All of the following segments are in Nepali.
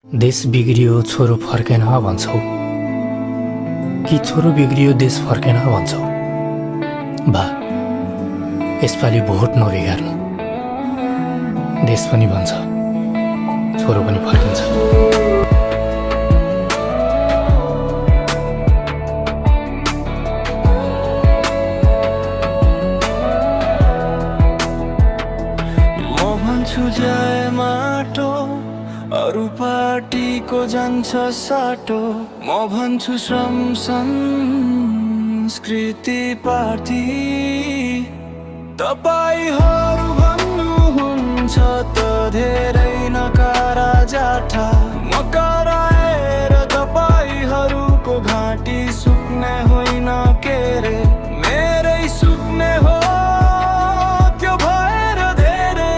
देश बिग्रियो छोरो फर्केन भन्छौ कि छोरो बिग्रियो देश फर्केन भन्छौ। बा यसपालि भोट नबिगार्नु, देश पनि भन्छ छोरो पनि फर्किन्छ। जय माटो अरू पार्टीको जान्छ साटो, म भन्छु श्रम संस्कृति पार्टी। तपाईहरू भन्नुहुन्छ त धेरै नकारा जाठा, म कराएर तपाईहरूको घाँटी सुक्ने होइन के रे, मेरै सुक्ने हो त्यो भएर धेरै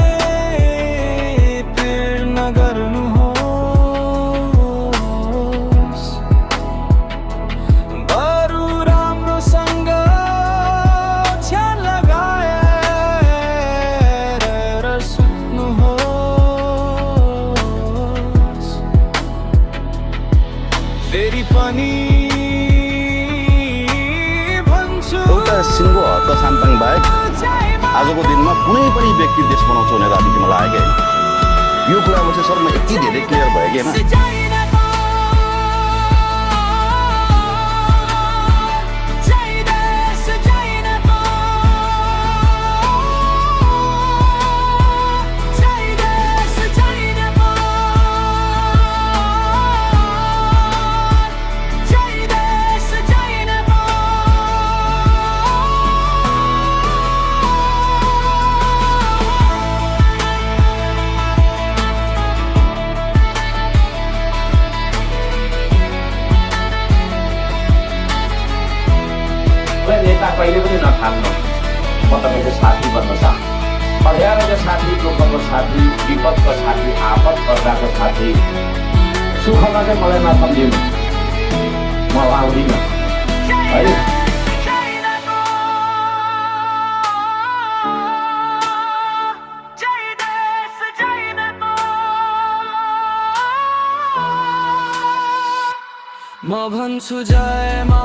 पिर नगर्नुहोस्। बरु राम्रोसँग छ्यान लगाएर सुत्नुहोस्। फेरि पनि एउटा सिङ्गो हद साम्पाङ बाहेक आजको दिनमा कुनै पनि व्यक्ति देश बनाउँछ भनेर राजनीतिमा लागेको होइन। यो कुरामा चाहिँ सर म यति धेरै क्लियर भयो कि होइन। नेता कहिले पनि नठान्नु, म तपाईँको साथी बन्न चाहन्छु। अध्यायको साथी, दुःखको साथी, विपदको साथी, आपद पर्दाको साथी। सुखमा चाहिँ मलाई नसम्झिनु, म आउँदिनँ है। म भन्छु जय मा